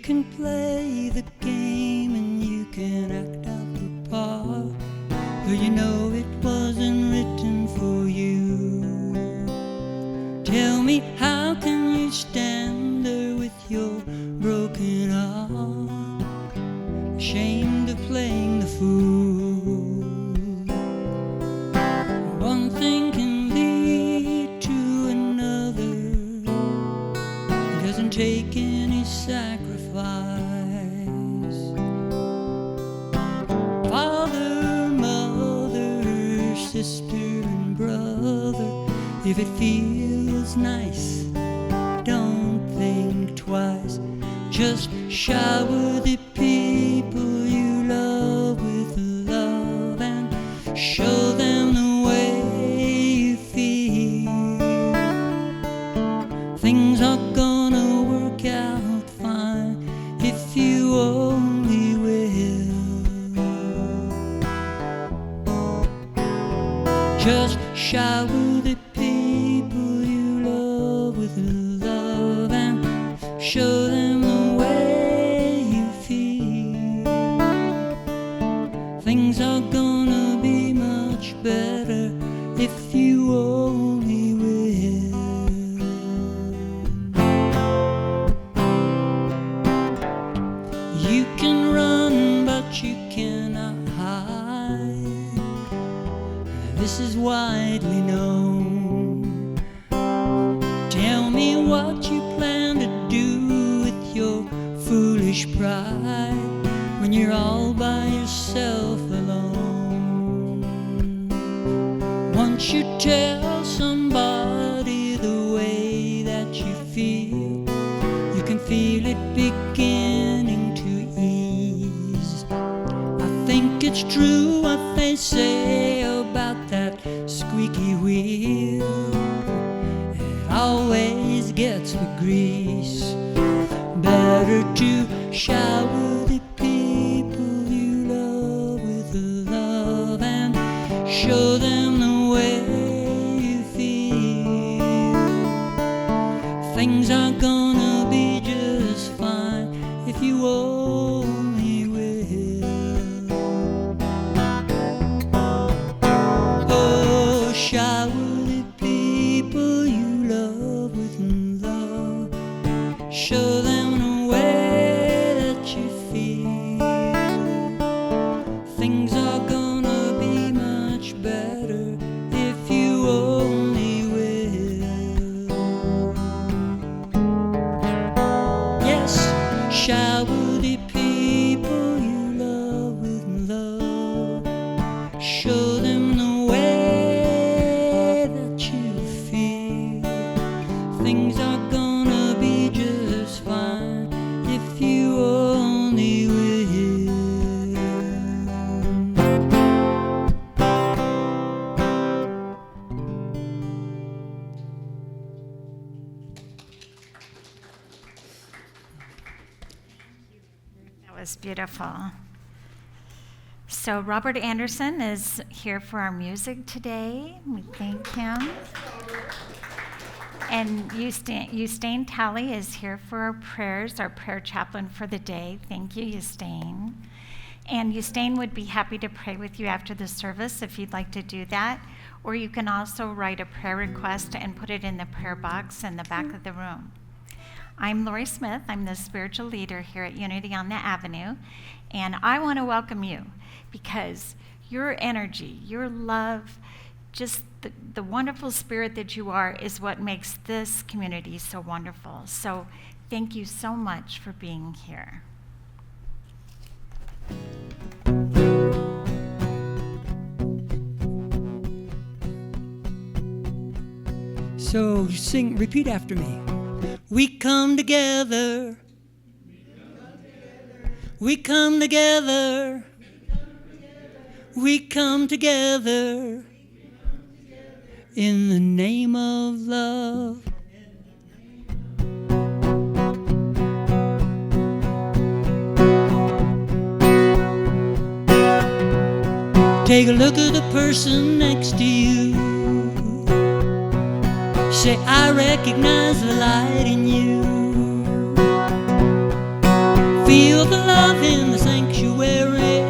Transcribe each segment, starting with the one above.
can play the game and you can act out the part, but you know it wasn't written for you. Tell me, how can you stand there with your broken heart, ashamed of playing the fool? One thing can lead to another. It doesn't take any sacrifice. Father, mother, sister, and brother, if it feels nice, don't think twice. Just shower the people you love with love and show them the way you feel. Things are gonna work out fine if you only will. Just shower the people you love with love and show them the way you feel. Things are gonna be much better if you only will. You can run, but you cannot hide. This is widely known. Tell me what you plan to do with your foolish pride when you're all by yourself alone. Once you tell somebody the way that you feel, you can feel it beginning to ease. I think it's true what they say about that squeaky wheel. It always gets the grease. Better to shower the people you love with love and show them the way you feel. Things are gonna be just fine if you only will. Oh, shower the people you love with love. Show them the way that you feel. Things are gonna be much better if you only will. Yes, shower the people you love with love. Show them the way that you feel. Things are gonna be just fine if you only will. That was beautiful. So Robert Anderson is here for our music today. We thank him. And Ustaine Talley is here for our prayers, our prayer chaplain for the day. Thank you, Ustaine. And Ustaine would be happy to pray with you after the service if you'd like to do that. Or you can also write a prayer request and put it in the prayer box in the back of the room. I'm Lori Smith. I'm the spiritual leader here at Unity on the Avenue. And I want to welcome you because your energy, your love, just the wonderful spirit that you are is what makes this community so wonderful. So thank you so much for being here. So sing, repeat after me. We come together. We come together. We come together. In the name of love. Take a look at the person next to you. Say, I recognize the light in you. Feel the love in the sanctuary.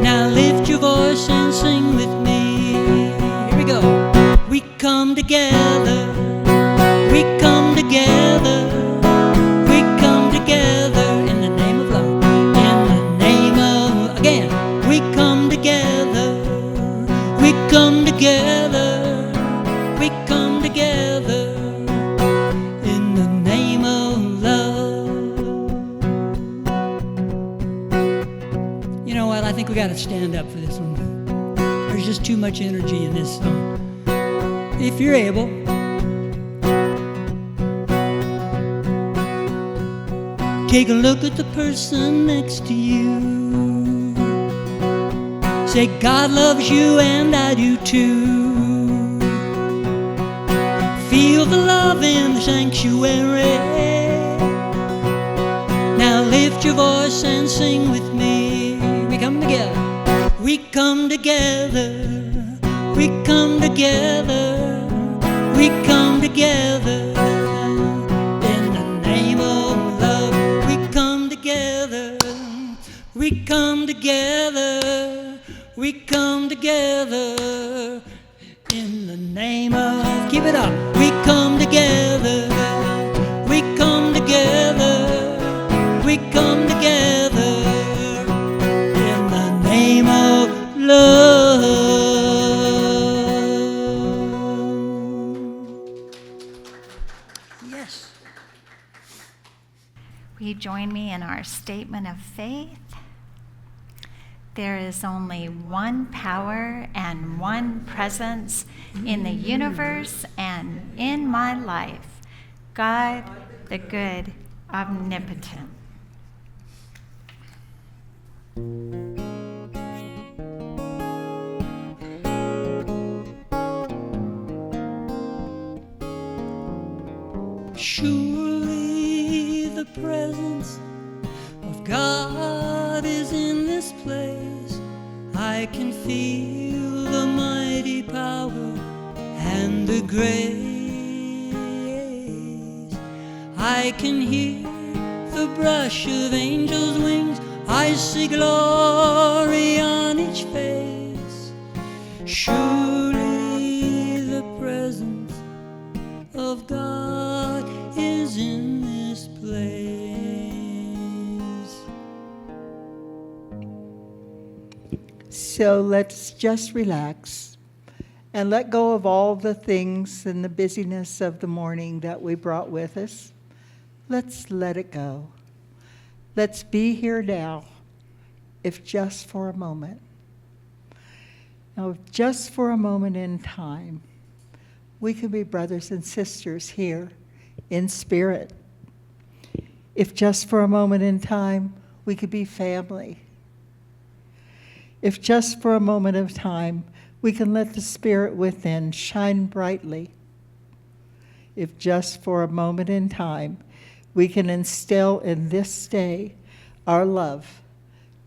Now lift your voice and sing with me. Here we go. We come together. We come together. We come together in the name of love. In the name of, again, we come together. We come together. We come together in the name of love. You know what? I think we got to stand up for this one. There's just too much energy in this song. If you're able, take a look at the person next to you. Say, God loves you and I do too. Feel the love in the sanctuary. Now lift your voice and sing with me. We come together. We come together. We come together. We come together in the name of love. We come together. We come together. We come together in the name of, keep it up. We come together. We come together. We come together in the name of love. Yes. Will you join me in our statement of faith? There is only one power and one presence in the universe and in my life, God, the good, omnipotent. Surely the presence of God is in this place. I can feel the mighty power and the grace. I can hear the brush of angels' wings. I see glory on each face. Surely the presence of God is in this place. So let's just relax and let go of all the things and the busyness of the morning that we brought with us. Let's let it go. Let's be here now, if just for a moment. Now, if just for a moment in time, we can be brothers and sisters here in spirit. If just for a moment in time, we could be family. If just for a moment of time, we can let the spirit within shine brightly. If just for a moment in time, we can instill in this day our love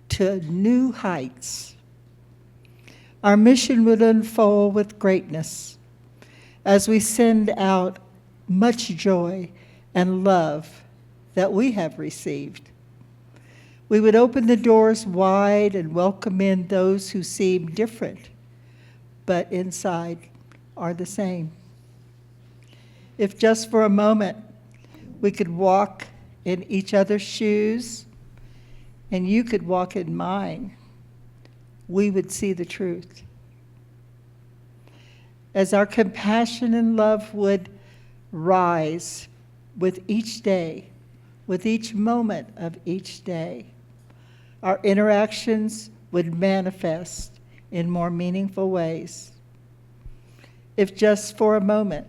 to new heights. Our mission would unfold with greatness as we send out much joy and love that we have received. We would open the doors wide and welcome in those who seem different, but inside are the same. If just for a moment we could walk in each other's shoes and you could walk in mine, we would see the truth. As our compassion and love would rise with each day, with each moment of each day, our interactions would manifest in more meaningful ways. If just for a moment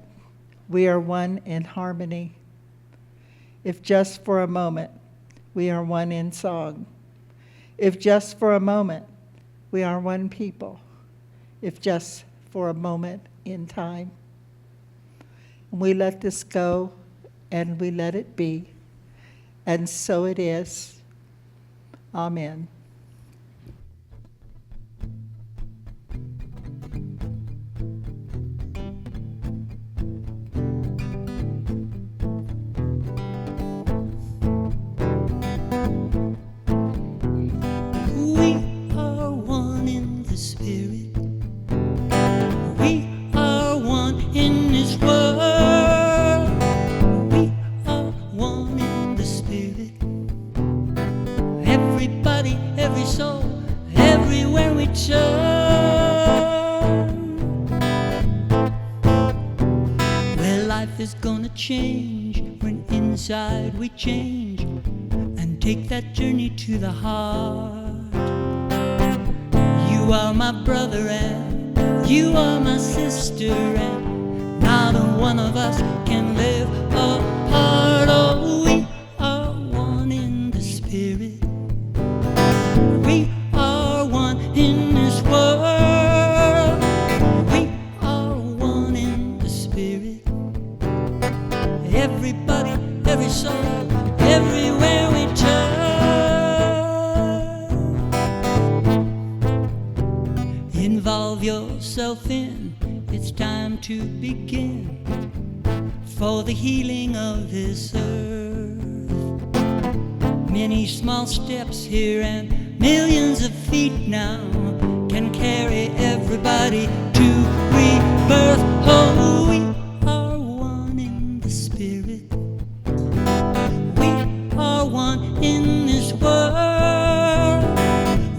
we are one in harmony, if just for a moment we are one in song, if just for a moment we are one people, if just for a moment in time. We let this go and we let it be, and so it is. Amen. spirit. We are one in this world. We are one in the spirit. Everybody, every soul, everywhere we turn. Well, life is gonna change when inside we change and take that journey to the heart. You are my brother and you are my sister, and neither one of us can live apart. Oh, we are one in the spirit. We are one in this world. We are one in the spirit. Everybody, every soul, everywhere we turn. Involve yourself in, it's time to begin for the healing of this earth. Many small steps here and millions of feet now can carry everybody to rebirth. Oh, we are one in the spirit. We are one in this world.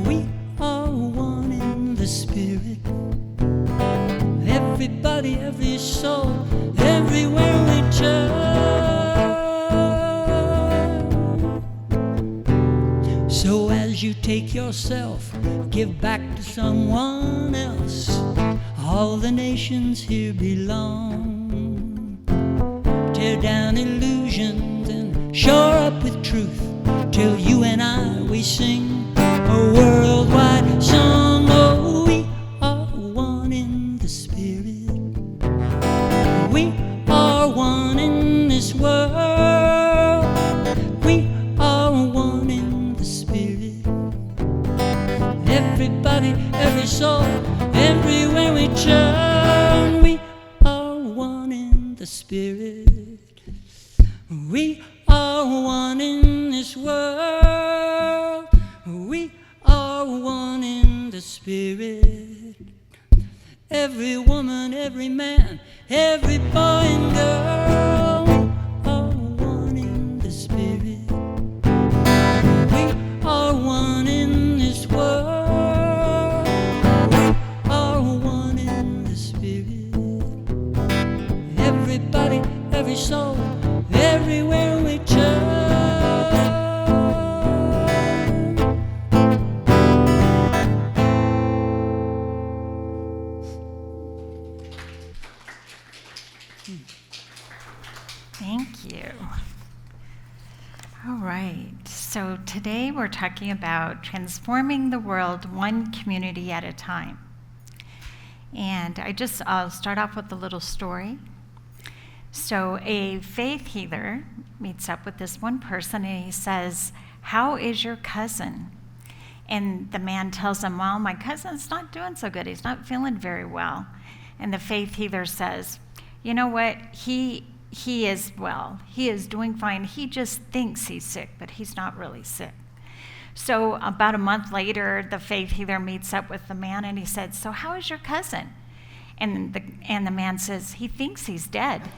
We are one in the spirit. Everybody, every soul, everywhere we turn. So as you take yourself, give back to someone else. All the nations here belong. Tear down illusions and shore up with truth, till you and I, we sing a worldwide song. Oh, we are one in the spirit. We are one in this world. We are one in the spirit. Everybody, every soul, everywhere we turn. We are one in the spirit. We are one in this world. We are one in the spirit. Every woman, every man, every boy and girl, we are one in the spirit. We are one in this world. We are one in the spirit. Everybody, every soul, everywhere we turn. Thank you. All right, so today we're talking about transforming the world one community at a time. And I'll start off with a little story. So a faith healer meets up with this one person and he says, "How is your cousin?" And the man tells him, "Well, my cousin's not doing so good. He's not feeling very well." And the faith healer says, "You know what? He is well. He is doing fine. He just thinks he's sick, but he's not really sick." So about a month later, the faith healer meets up with the man and he said, "So how is your cousin?" And the man says, "He thinks he's dead."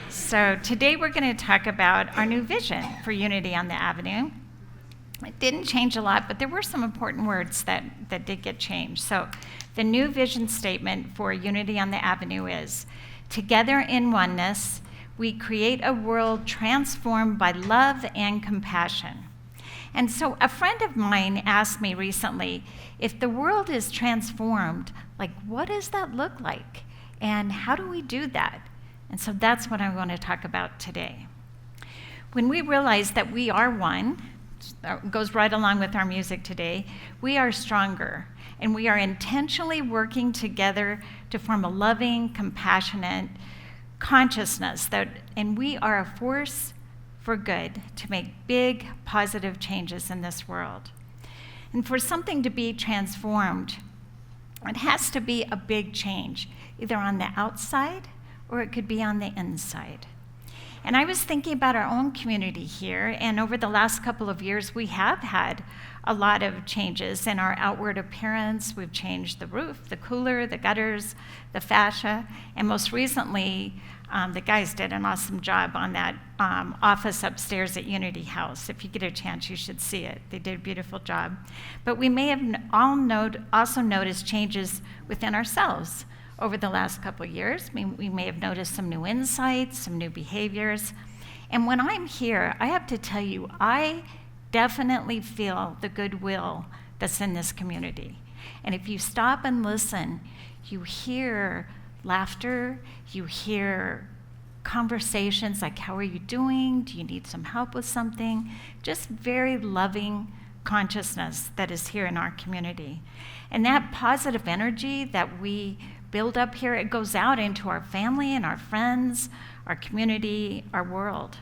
So today we're going to talk about our new vision for Unity on the Avenue. It didn't change a lot, but there were some important words that did get changed. So the new vision statement for Unity on the Avenue is, "Together in oneness, we create a world transformed by love and compassion." And so a friend of mine asked me recently, if the world is transformed, what does that look like? And how do we do that? And so that's what I want to talk about today. When we realize that we are one, goes right along with our music today, we are stronger, and we are intentionally working together to form a loving, compassionate consciousness, and we are a force for good to make big, positive changes in this world. And for something to be transformed, it has to be a big change, either on the outside or it could be on the inside. And I was thinking about our own community here, and over the last couple of years, we have had a lot of changes in our outward appearance. We've changed the roof, the cooler, the gutters, the fascia, and most recently, the guys did an awesome job on that office upstairs at Unity House. If you get a chance, you should see it. They did a beautiful job. But we may have also noticed changes within ourselves over the last couple of years. We may have noticed some new insights, some new behaviors. And when I'm here, I have to tell you, I definitely feel the goodwill that's in this community. And if you stop and listen, you hear laughter, you hear conversations like, how are you doing? Do you need some help with something? Just very loving consciousness that is here in our community. And that positive energy that we build up here, it goes out into our family and our friends, our community, our world.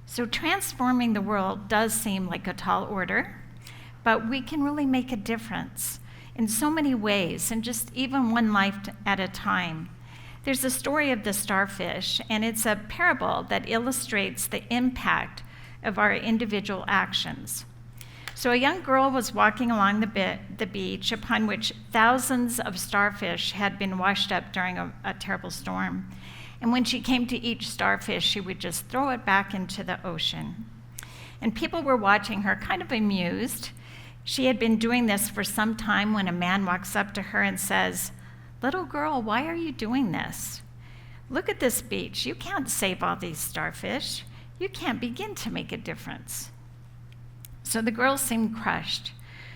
So transforming the world does seem like a tall order, but we can really make a difference in so many ways, and just even one life at a time. There's a story of the starfish, and it's a parable that illustrates the impact of our individual actions. So a young girl was walking along the beach upon which thousands of starfish had been washed up during a terrible storm. And when she came to each starfish, she would just throw it back into the ocean. And people were watching her, kind of amused. She had been doing this for some time when a man walks up to her and says, "Little girl, why are you doing this? Look at this beach. You can't save all these starfish. You can't begin to make a difference." So the girl seemed crushed,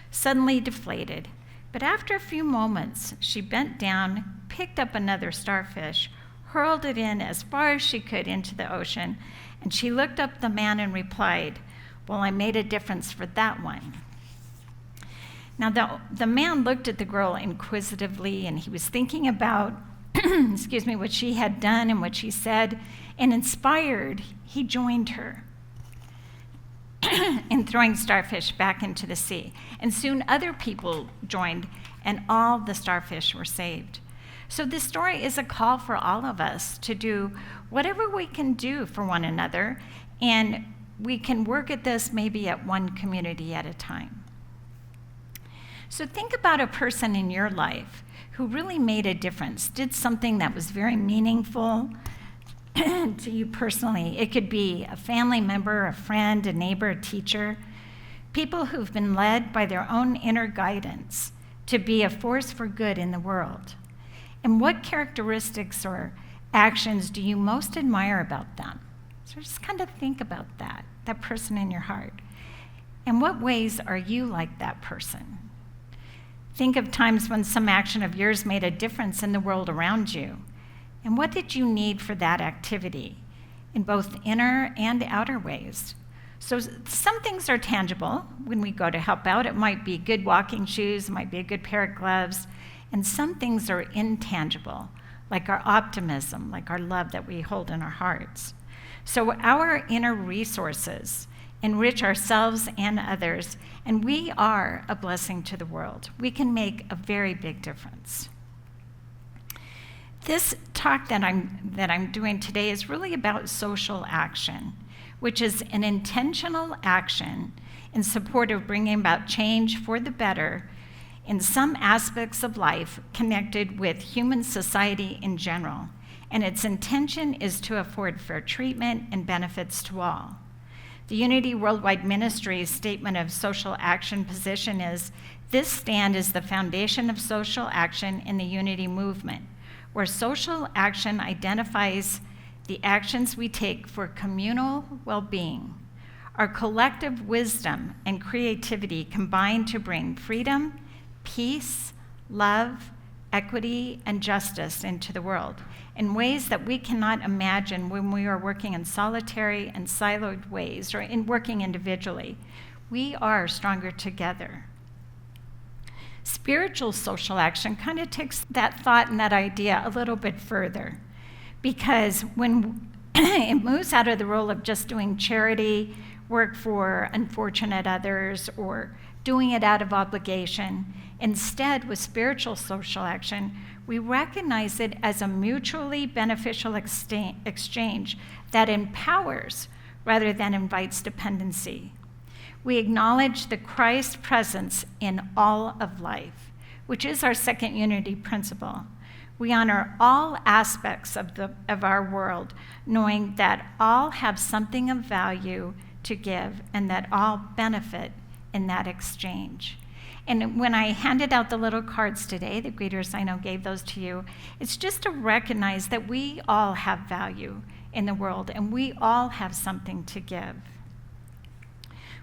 suddenly deflated. But after a few moments, she bent down, picked up another starfish, hurled it in as far as she could into the ocean, and she looked up at the man and replied, "Well, I made a difference for that one." Now, the man looked at the girl inquisitively, and he was thinking about what she had done and what she said, and inspired, he joined her in throwing starfish back into the sea. And soon other people joined, and all the starfish were saved. So this story is a call for all of us to do whatever we can do for one another, and we can work at this maybe at one community at a time. So think about a person in your life who really made a difference, did something that was very meaningful to you personally. It could be a family member, a friend, a neighbor, a teacher, people who've been led by their own inner guidance to be a force for good in the world. And what characteristics or actions do you most admire about them? So just kind of think about that person in your heart. In what ways are you like that person? Think of times when some action of yours made a difference in the world around you. And what did you need for that activity in both inner and outer ways? So some things are tangible when we go to help out. It might be good walking shoes, it might be a good pair of gloves. And some things are intangible, like our optimism, like our love that we hold in our hearts. So our inner resources enrich ourselves and others, and we are a blessing to the world. We can make a very big difference. This talk that I'm doing today is really about social action, which is an intentional action in support of bringing about change for the better in some aspects of life connected with human society in general. And its intention is to afford fair treatment and benefits to all. The Unity Worldwide Ministry's statement of social action position is, "This stand is the foundation of social action in the Unity movement, where social action identifies the actions we take for communal well-being. Our collective wisdom and creativity combine to bring freedom, peace, love, equity, and justice into the world in ways that we cannot imagine when we are working in solitary and siloed ways or in working individually. We are stronger together." Spiritual social action kind of takes that thought and that idea a little bit further, because when it moves out of the role of just doing charity, work for unfortunate others, or doing it out of obligation. Instead, with spiritual social action, we recognize it as a mutually beneficial exchange that empowers rather than invites dependency. We acknowledge the Christ presence in all of life, which is our second unity principle. We honor all aspects of our world, knowing that all have something of value to give and that all benefit in that exchange. And when I handed out the little cards today, the greeters I know gave those to you, it's just to recognize that we all have value in the world and we all have something to give.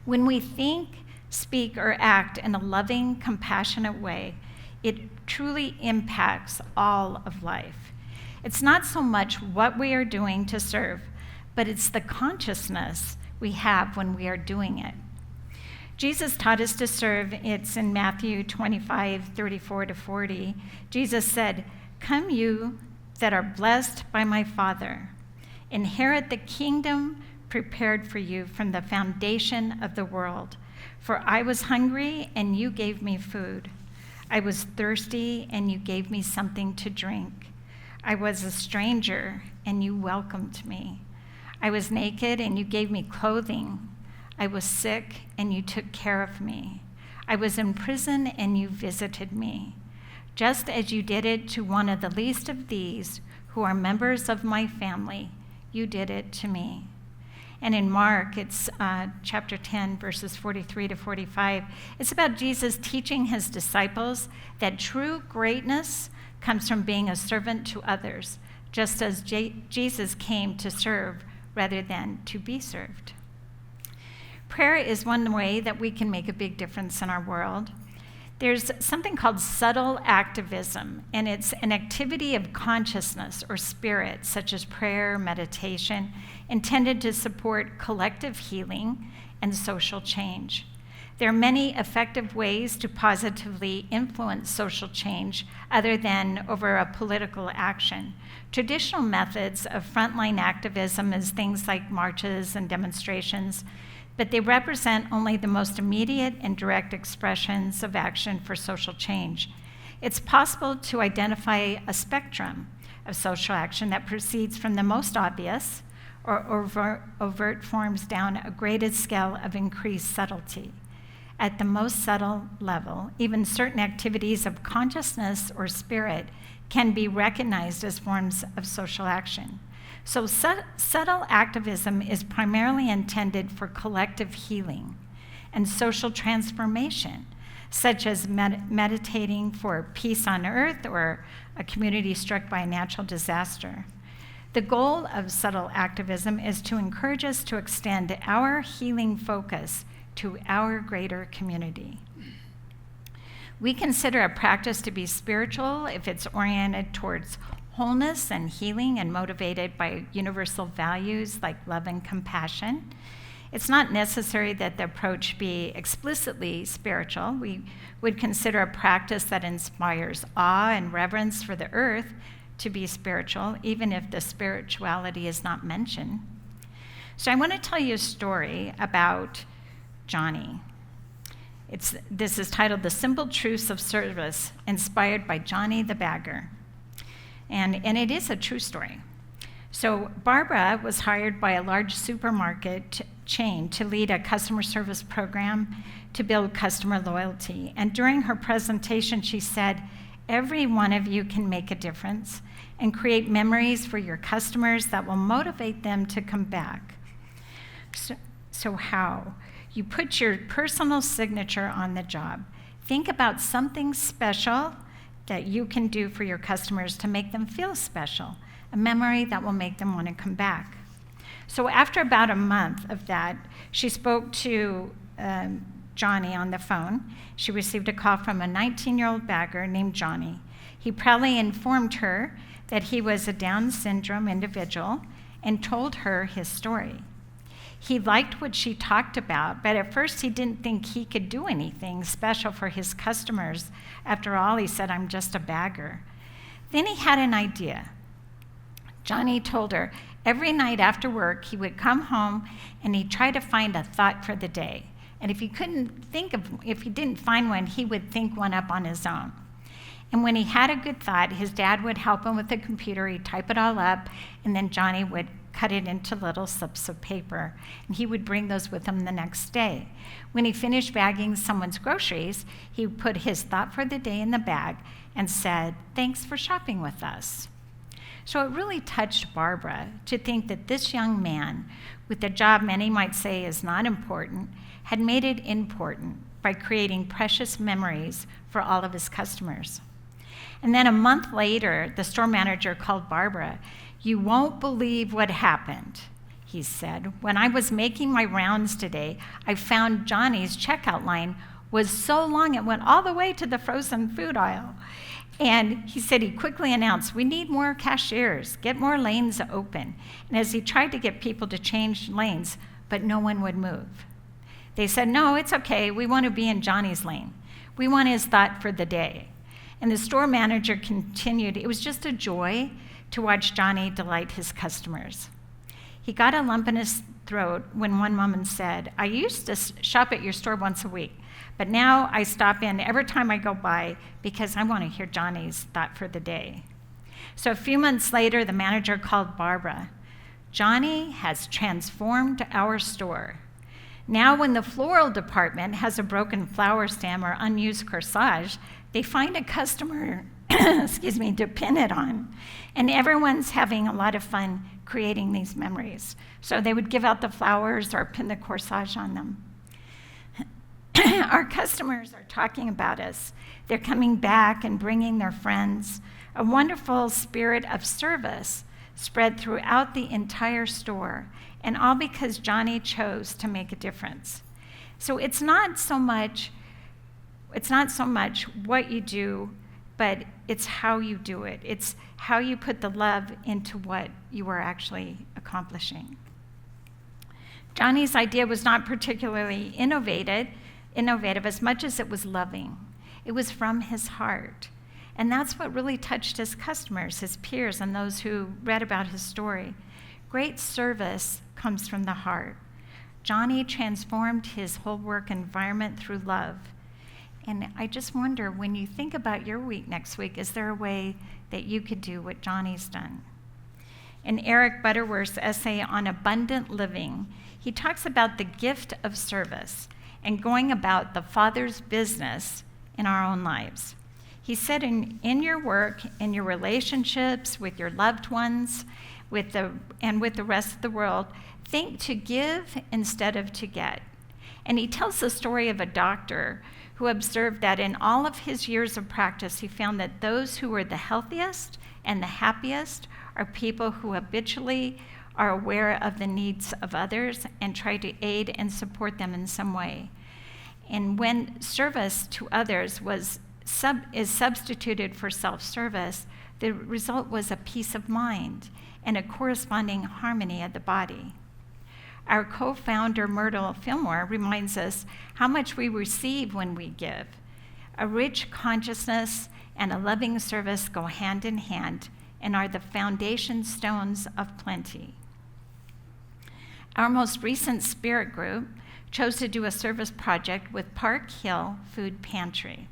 When we think, speak, or act in a loving, compassionate way, it truly impacts all of life. It's not so much what we are doing to serve, but it's the consciousness we have when we are doing it. Jesus taught us to serve. It's in Matthew 25:34-40. Jesus said, "Come you that are blessed by my Father, inherit the kingdom prepared for you from the foundation of the world. For I was hungry, and you gave me food. I was thirsty, and you gave me something to drink. I was a stranger, and you welcomed me. I was naked, and you gave me clothing. I was sick, and you took care of me. I was in prison, and you visited me. Just as you did it to one of the least of these, who are members of my family, you did it to me." And in Mark, it's chapter 10, verses 43-45. It's about Jesus teaching his disciples that true greatness comes from being a servant to others, just as Jesus came to serve rather than to be served. Prayer is one way that we can make a big difference in our world. There's something called subtle activism, and it's an activity of consciousness or spirit, such as prayer, meditation, intended to support collective healing and social change. There are many effective ways to positively influence social change other than over a political action. Traditional methods of frontline activism is things like marches and demonstrations, but they represent only the most immediate and direct expressions of action for social change. It's possible to identify a spectrum of social action that proceeds from the most obvious or overt forms down a graded scale of increased subtlety. At the most subtle level, even certain activities of consciousness or spirit can be recognized as forms of social action. So subtle activism is primarily intended for collective healing and social transformation, such as meditating for peace on earth or a community struck by a natural disaster. The goal of subtle activism is to encourage us to extend our healing focus to our greater community. We consider a practice to be spiritual if it's oriented towards wholeness and healing and motivated by universal values like love and compassion. It's not necessary that the approach be explicitly spiritual. We would consider a practice that inspires awe and reverence for the earth to be spiritual, even if the spirituality is not mentioned. So I want to tell you a story about Johnny. This is titled "The Simple Truths of Service," inspired by Johnny the Bagger. And it is a true story. So Barbara was hired by a large supermarket chain to lead a customer service program to build customer loyalty. And during her presentation, she said, "Every one of you can make a difference and create memories for your customers that will motivate them to come back." So how? You put your personal signature on the job. Think about something special that you can do for your customers to make them feel special, a memory that will make them want to come back. So after about a month of that, she spoke to Johnny on the phone. She received a call from a 19-year-old bagger named Johnny. He proudly informed her that he was a Down syndrome individual and told her his story. He liked what she talked about, but at first he didn't think he could do anything special for his customers. After all, he said, "I'm just a bagger." Then he had an idea. Johnny told her every night after work he would come home and he'd try to find a thought for the day. And if he didn't find one, he would think one up on his own. And when he had a good thought, his dad would help him with the computer. He'd type it all up, and then Johnny would cut it into little slips of paper, and he would bring those with him the next day. When he finished bagging someone's groceries, he would put his thought for the day in the bag and said, "Thanks for shopping with us." So it really touched Barbara to think that this young man, with a job many might say is not important, had made it important by creating precious memories for all of his customers. And then a month later, the store manager called Barbara. "You won't believe what happened," he said. "When I was making my rounds today, I found Johnny's checkout line was so long it went all the way to the frozen food aisle." And he said he quickly announced, "We need more cashiers, get more lanes open." And as he tried to get people to change lanes, but no one would move. They said, "No, it's okay. We want to be in Johnny's lane. We want his thought for the day." And the store manager continued, "It was just a joy to watch Johnny delight his customers." He got a lump in his throat when one woman said, "I used to shop at your store once a week, but now I stop in every time I go by because I want to hear Johnny's thought for the day." So a few months later, the manager called Barbara. "Johnny has transformed our store. Now when the floral department has a broken flower stem or unused corsage, they find a customer to pin it on. And everyone's having a lot of fun creating these memories. So they would give out the flowers or pin the corsage on them. Our customers are talking about us. They're coming back and bringing their friends. A wonderful spirit of service spread throughout the entire store, and all because Johnny chose to make a difference. So it's not so much what you do, but it's how you do it. It's how you put the love into what you are actually accomplishing. Johnny's idea was not particularly innovative as much as it was loving. It was from his heart. And that's what really touched his customers, his peers, and those who read about his story. Great service comes from the heart. Johnny transformed his whole work environment through love. And I just wonder, when you think about your week next week, is there a way that you could do what Johnny's done? In Eric Butterworth's essay on abundant living, he talks about the gift of service and going about the Father's business in our own lives. He said, in your work, in your relationships with your loved ones, and with the rest of the world, think to give instead of to get. And he tells the story of a doctor who observed that in all of his years of practice, he found that those who were the healthiest and the happiest are people who habitually are aware of the needs of others and try to aid and support them in some way. And when service to others is substituted for self-service, the result was a peace of mind and a corresponding harmony of the body. Our co-founder, Myrtle Fillmore, reminds us how much we receive when we give. A rich consciousness and a loving service go hand in hand and are the foundation stones of plenty. Our most recent spirit group chose to do a service project with Park Hill Food Pantry.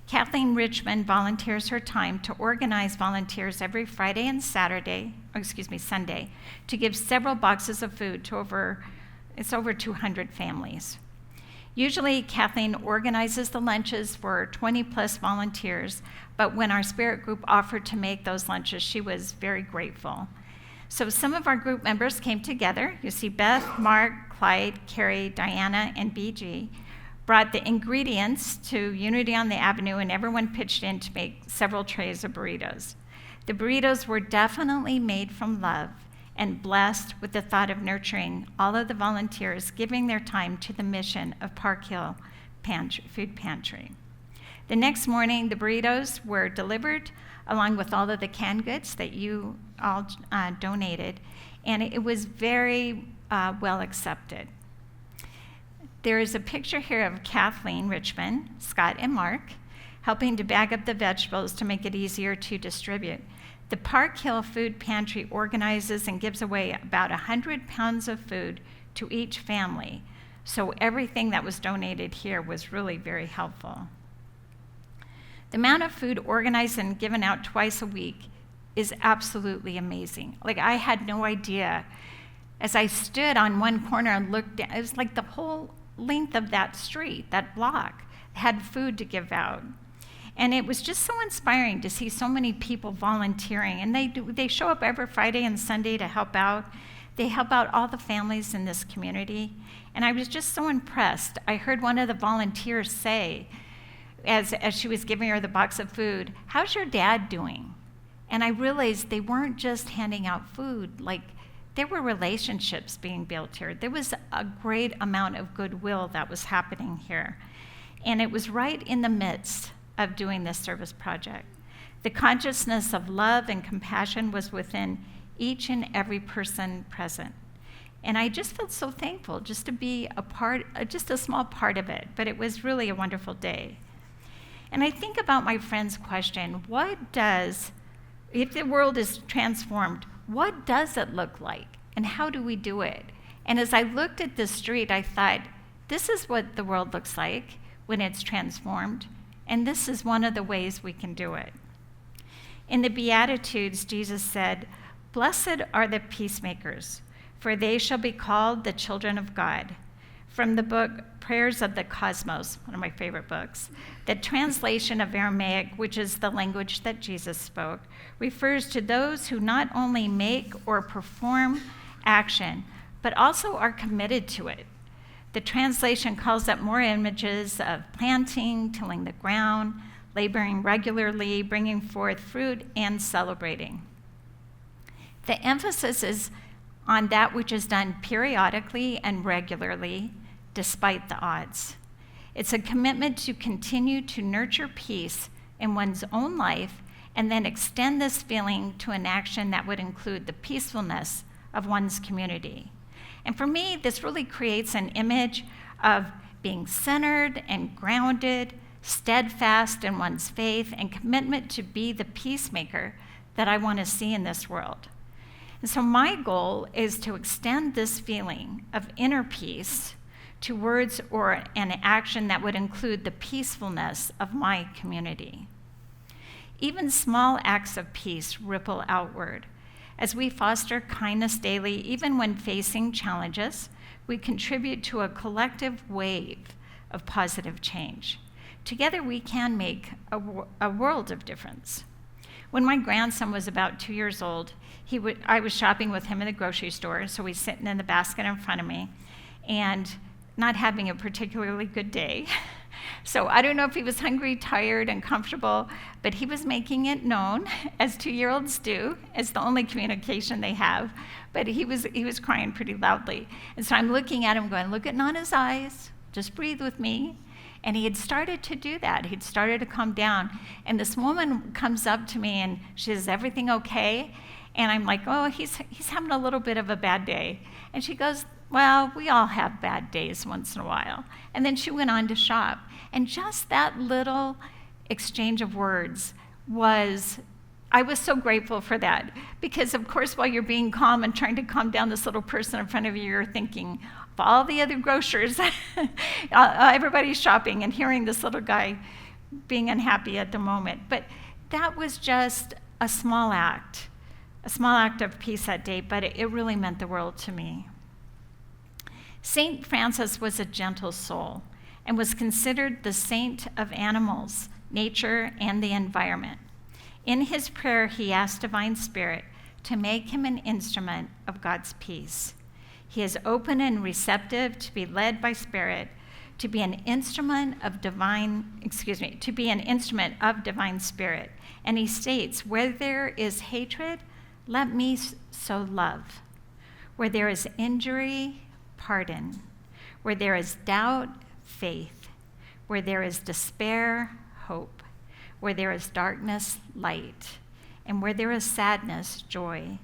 Kathleen Richmond volunteers her time to organize volunteers every Friday and Sunday, to give several boxes of food to over 200 families. Usually, Kathleen organizes the lunches for 20 plus volunteers, but when our spirit group offered to make those lunches, she was very grateful. So some of our group members came together. You see Beth, Mark, Clyde, Carrie, Diana, and BG brought the ingredients to Unity on the Avenue, and everyone pitched in to make several trays of burritos. The burritos were definitely made from love and blessed with the thought of nurturing all of the volunteers giving their time to the mission of Park Hill Food Pantry. The next morning, the burritos were delivered along with all of the canned goods that you all donated, and it was very well accepted. There is a picture here of Kathleen Richmond, Scott, and Mark helping to bag up the vegetables to make it easier to distribute. The Park Hill Food Pantry organizes and gives away about 100 pounds of food to each family, So everything that was donated here was really very helpful. The amount of food organized and given out twice a week is absolutely amazing. Like, I had no idea. As I stood on one corner and looked down, it was like the whole length of that street, that block, had food to give out. And it was just so inspiring to see so many people volunteering. And they show up every Friday and Sunday to help out. They help out all the families in this community. And I was just so impressed. I heard one of the volunteers say, as she was giving her the box of food, "How's your dad doing?" And I realized they weren't just handing out food. Like, there were relationships being built here. There was a great amount of goodwill that was happening here. And it was right in the midst of doing this service project. The consciousness of love and compassion was within each and every person present. And I just felt so thankful just to be a part, just a small part of it, but it was really a wonderful day. And I think about my friend's question, if the world is transformed, what does it look like? And how do we do it? And as I looked at the street, I thought, this is what the world looks like when it's transformed, and this is one of the ways we can do it. In the Beatitudes, Jesus said, "Blessed are the peacemakers, for they shall be called the children of God." From the book Prayers of the Cosmos, one of my favorite books, the translation of Aramaic, which is the language that Jesus spoke, refers to those who not only make or perform action, but also are committed to it. The translation calls up more images of planting, tilling the ground, laboring regularly, bringing forth fruit, and celebrating. The emphasis is on that which is done periodically and regularly, despite the odds. It's a commitment to continue to nurture peace in one's own life and then extend this feeling to an action that would include the peacefulness of one's community. And for me, this really creates an image of being centered and grounded, steadfast in one's faith, and commitment to be the peacemaker that I want to see in this world. And so my goal is to extend this feeling of inner peace to words or an action that would include the peacefulness of my community. Even small acts of peace ripple outward. As we foster kindness daily, even when facing challenges, we contribute to a collective wave of positive change. Together, we can make a world of difference. When my grandson was about 2 years old, I was shopping with him in the grocery store, so he's sitting in the basket in front of me and not having a particularly good day. So I don't know if he was hungry, tired, uncomfortable, but he was making it known, as 2-year-olds do. It's the only communication they have. But he was crying pretty loudly. And so I'm looking at him going, look at Nana's eyes, just breathe with me. And he had started to do that. He'd started to calm down. And this woman comes up to me and she says, "Everything okay?" And I'm like, "Oh, he's having a little bit of a bad day." And she goes, "Well, we all have bad days once in a while." And then she went on to shop. And just that little exchange of words I was so grateful for that. Because of course, while you're being calm and trying to calm down this little person in front of you, you're thinking of all the other grocers, everybody's shopping, and hearing this little guy being unhappy at the moment. But that was just a small act of peace that day, but it really meant the world to me. St. Francis was a gentle soul and was considered the saint of animals, nature, and the environment. In his prayer, he asked Divine Spirit to make him an instrument of God's peace. He is open and receptive to be led by Spirit, to be an instrument of divine Spirit. And he states, "Where there is hatred, let me sow love. Where there is injury, pardon. Where there is doubt, faith. Where there is despair, hope. Where there is darkness, light. And where there is sadness, joy.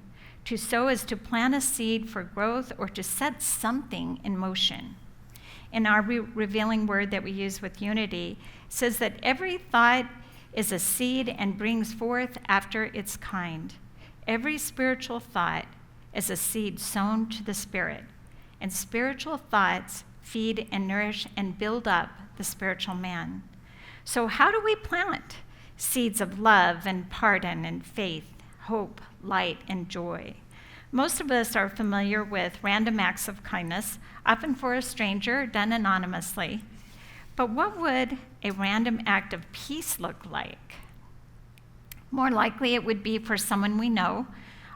To sow is to plant a seed for growth or to set something in motion." In our revealing word that we use with unity, it says that every thought is a seed and brings forth after its kind. Every spiritual thought is a seed sown to the Spirit, and spiritual thoughts feed and nourish and build up the spiritual man. So how do we plant seeds of love and pardon and faith, hope, light, and joy? Most of us are familiar with random acts of kindness, often for a stranger, done anonymously. But what would a random act of peace look like? More likely it would be for someone we know,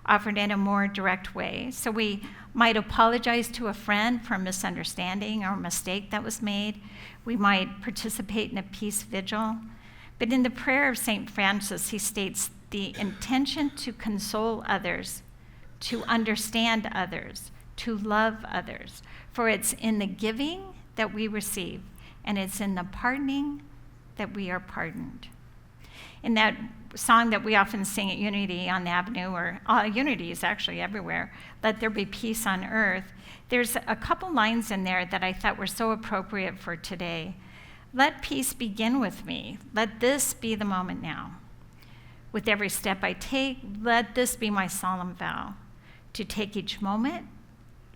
offered in a more direct way. So we might apologize to a friend for a misunderstanding or a mistake that was made. We might participate in a peace vigil. But in the prayer of St. Francis, he states the intention to console others, to understand others, to love others. For it's in the giving that we receive, and it's in the pardoning that we are pardoned. In that song that we often sing at Unity on the Avenue, or Unity is actually everywhere, Let There Be Peace on Earth, there's a couple lines in there that I thought were so appropriate for today. Let peace begin with me. Let this be the moment now. With every step I take, let this be my solemn vow, to take each moment,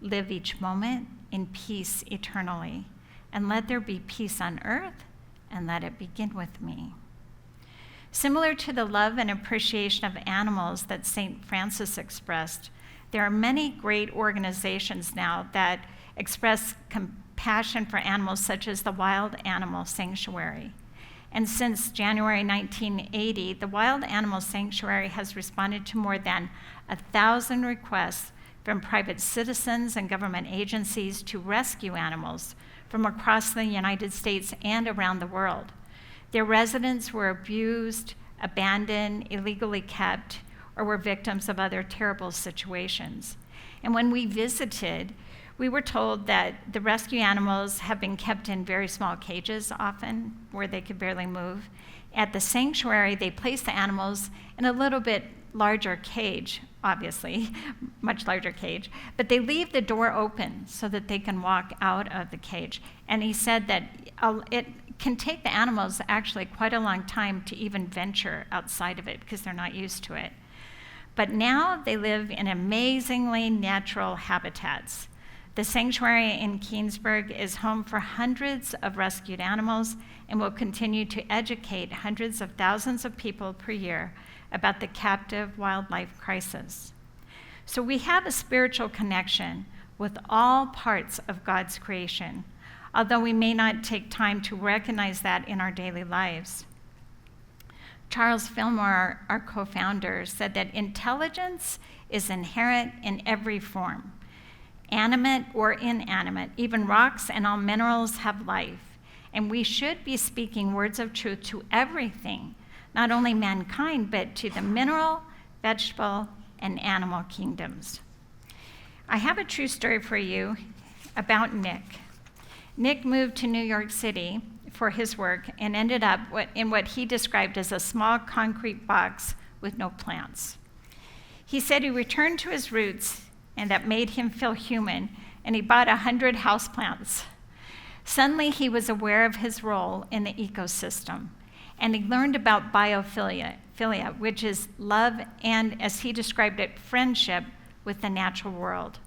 live each moment in peace eternally, and let there be peace on earth, and let it begin with me. Similar to the love and appreciation of animals that St. Francis expressed, there are many great organizations now that express compassion for animals, such as the Wild Animal Sanctuary. And since January 1980, the Wild Animal Sanctuary has responded to more than 1,000 requests from private citizens and government agencies to rescue animals from across the United States and around the world. Their residents were abused, abandoned, illegally kept, or were victims of other terrible situations. And when we visited, we were told that the rescue animals have been kept in very small cages often, where they could barely move. At the sanctuary, they place the animals in a little bit larger cage, obviously, much larger cage, but they leave the door open so that they can walk out of the cage. And he said that it can take the animals actually quite a long time to even venture outside of it because they're not used to it. But now they live in amazingly natural habitats. The sanctuary in Keansburg is home for hundreds of rescued animals and will continue to educate hundreds of thousands of people per year about the captive wildlife crisis. So we have a spiritual connection with all parts of God's creation, although we may not take time to recognize that in our daily lives. Charles Fillmore, our co-founder, said that intelligence is inherent in every form, animate or inanimate. Even rocks and all minerals have life, and we should be speaking words of truth to everything, not only mankind, but to the mineral, vegetable, and animal kingdoms. I have a true story for you about Nick. Nick moved to New York City for his work and ended up in what he described as a small concrete box with no plants. He said he returned to his roots, and that made him feel human, and he bought 100 houseplants. Suddenly, he was aware of his role in the ecosystem, and he learned about biophilia, which is love and, as he described it, friendship with the natural world.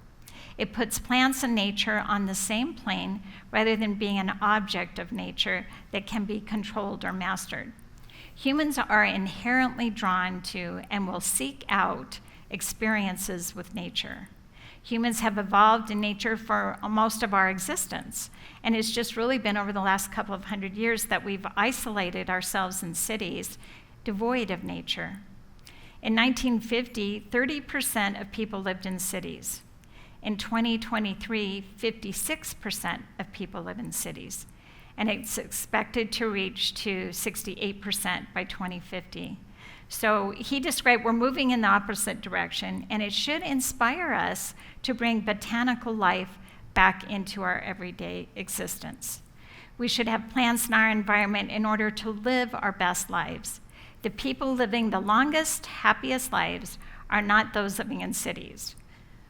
It puts plants and nature on the same plane rather than being an object of nature that can be controlled or mastered. Humans are inherently drawn to and will seek out experiences with nature. Humans have evolved in nature for most of our existence, and it's just really been over the last couple of hundred years that we've isolated ourselves in cities devoid of nature. In 1950, 30% of people lived in cities. In 2023, 56% of people live in cities, and it's expected to reach to 68% by 2050. So he described we're moving in the opposite direction, and it should inspire us to bring botanical life back into our everyday existence. We should have plants in our environment in order to live our best lives. The people living the longest, happiest lives are not those living in cities.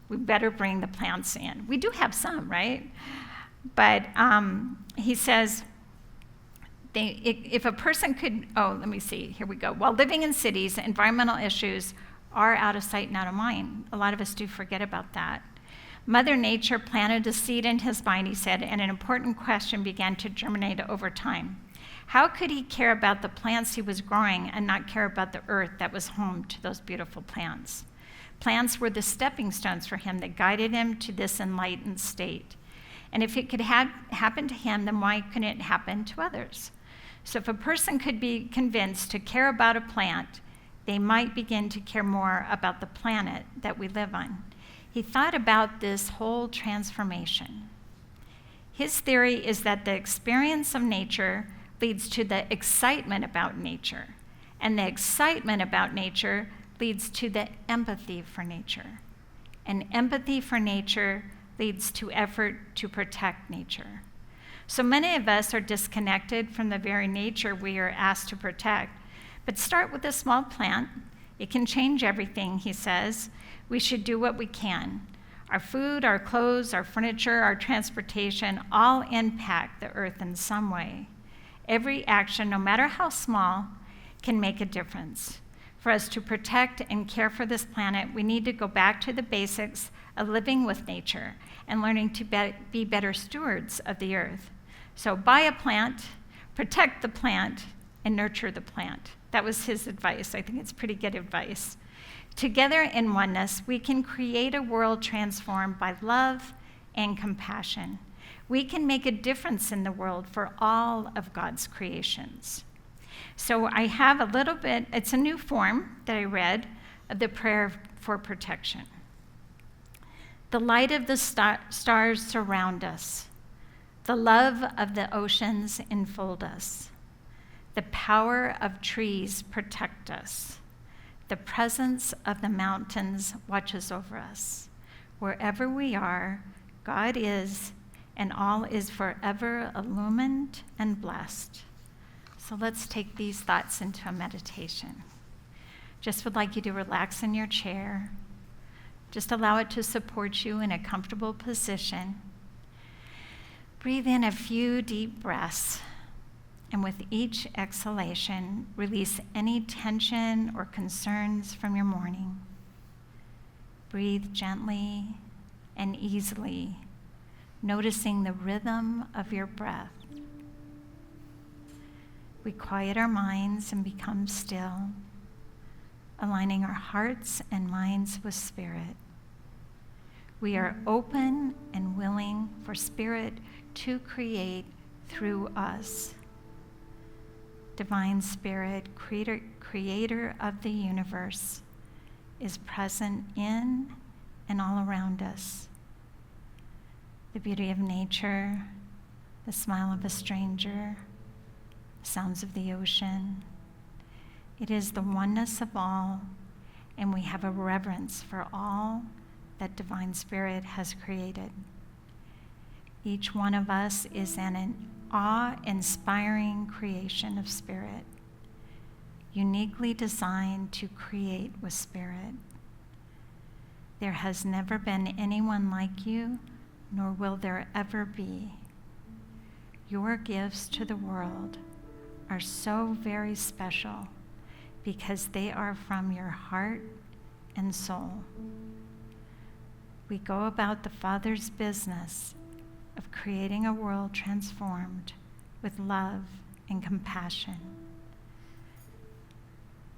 We better bring the plants in. We do have some, right? But he says, if a person could, here we go. While living in cities, environmental issues are out of sight and out of mind. A lot of us do forget about that. Mother Nature planted a seed in his mind, he said, and an important question began to germinate over time. How could he care about the plants he was growing and not care about the earth that was home to those beautiful plants? Plants were the stepping stones for him that guided him to this enlightened state. And if it could happen to him, then why couldn't it happen to others? So if a person could be convinced to care about a plant, they might begin to care more about the planet that we live on. He thought about this whole transformation. His theory is that the experience of nature leads to the excitement about nature, and the excitement about nature leads to the empathy for nature, and empathy for nature leads to effort to protect nature. So many of us are disconnected from the very nature we are asked to protect, but start with a small plant. It can change everything, he says. We should do what we can. Our food, our clothes, our furniture, our transportation all impact the earth in some way. Every action, no matter how small, can make a difference. For us to protect and care for this planet, we need to go back to the basics of living with nature and learning to be better stewards of the earth. So buy a plant, protect the plant, and nurture the plant. That was his advice. I think it's pretty good advice. Together in oneness, we can create a world transformed by love and compassion. We can make a difference in the world for all of God's creations. So I have a little bit, it's a new form that I read of the prayer for protection. The light of the stars surround us. The love of the oceans enfold us. The power of trees protect us. The presence of the mountains watches over us. Wherever we are, God is, and all is forever illumined and blessed. So let's take these thoughts into a meditation. Just would like you to relax in your chair. Just allow it to support you in a comfortable position. Breathe in a few deep breaths. And with each exhalation, release any tension or concerns from your morning. Breathe gently and easily, noticing the rhythm of your breath. We quiet our minds and become still, aligning our hearts and minds with Spirit. We are open and willing for Spirit to create through us. Divine Spirit, creator of the universe, is present in and all around us. The beauty of nature, the smile of a stranger, the sounds of the ocean. It is the oneness of all, and we have a reverence for all that Divine Spirit has created. Each one of us is an awe-inspiring creation of Spirit, uniquely designed to create with Spirit. There has never been anyone like you, nor will there ever be. Your gifts to the world are so very special because they are from your heart and soul. We go about the Father's business of creating a world transformed with love and compassion.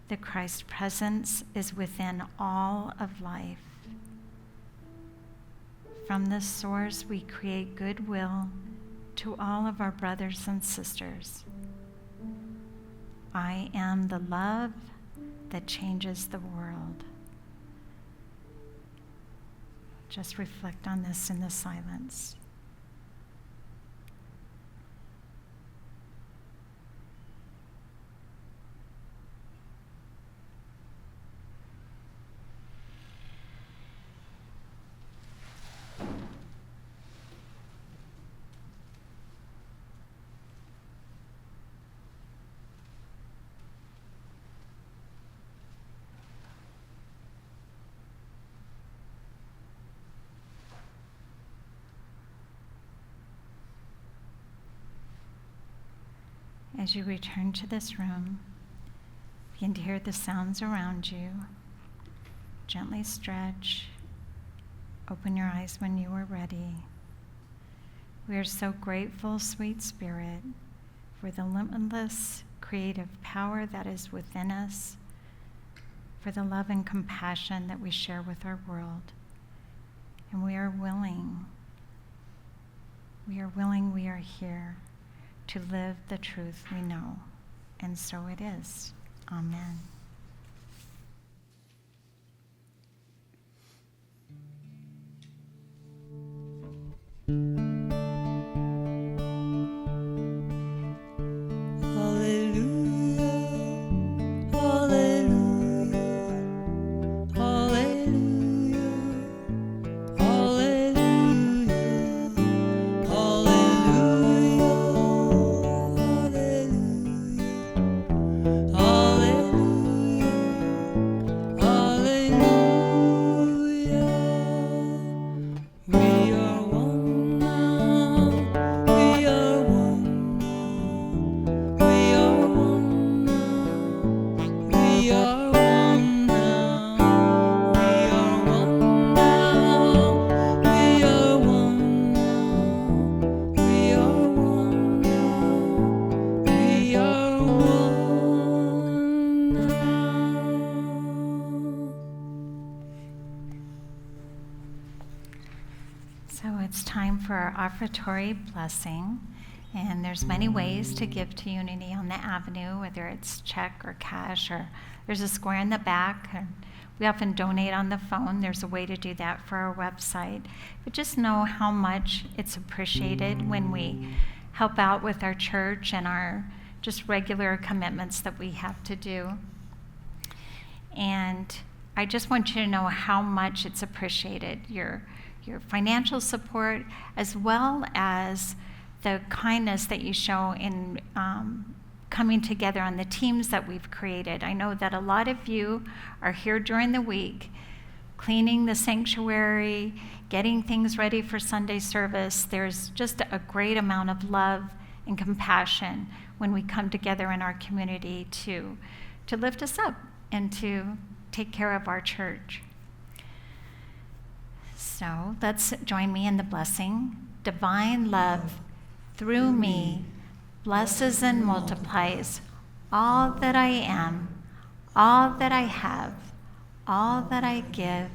The Christ presence is within all of life. From this source, we create goodwill to all of our brothers and sisters. I am the love that changes the world. Just reflect on this in the silence. As you return to this room, begin to hear the sounds around you. Gently stretch Open your eyes when you are ready. We are so grateful, sweet Spirit, for the limitless creative power that is within us, for the love and compassion that we share with our world. And we are willing, we are here to live the truth we know. And so it is. Amen. So it's time for our offertory blessing, and there's many ways to give to Unity on the Avenue, whether it's check or cash, or there's a square in the back. And we often donate on the phone. There's a way to do that for our website. But just know how much it's appreciated when we help out with our church and our just regular commitments that we have to do. And I just want you to know how much it's appreciated, your financial support, as well as the kindness that you show in coming together on the teams that we've created. I know that a lot of you are here during the week, cleaning the sanctuary, getting things ready for Sunday service. There's just a great amount of love and compassion when we come together in our community to lift us up and to take care of our church. So let's join me in the blessing. Divine love through me blesses and multiplies all that I am, all that I have, all that I give,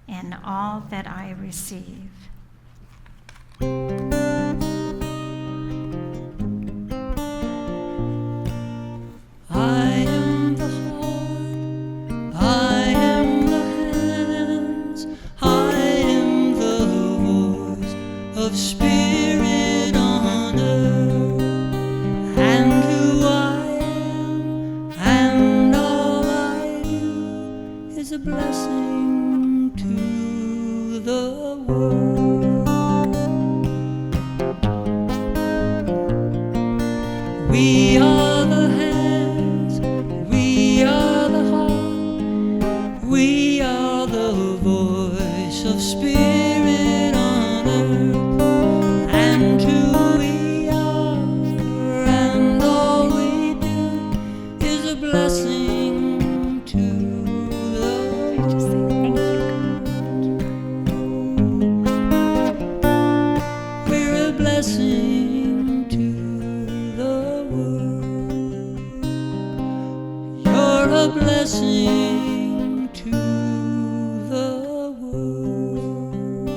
and all that I receive. I am the heart, I am the hands, I am the voice of spirit on earth, and who I am, and all I do is a blessing to the world. We are the hands, we are the heart, we are the voice of spirit on earth, and who we are, and all we do is a blessing to the world. Just say thank you. We're a blessing to the world. You're a blessing to the world.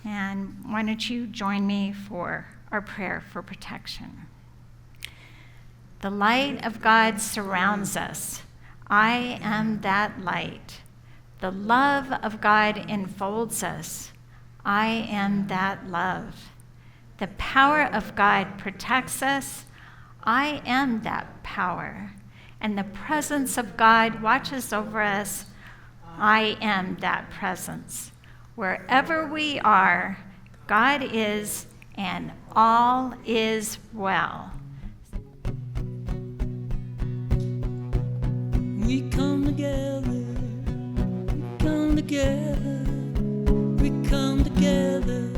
And why don't you join me for our prayer for protection. The light of God surrounds us. I am that light. The love of God enfolds us. I am that love. The power of God protects us. I am that power. And the presence of God watches over us. I am that presence. Wherever we are, God is, and all is well. We come together, we come together, we come together.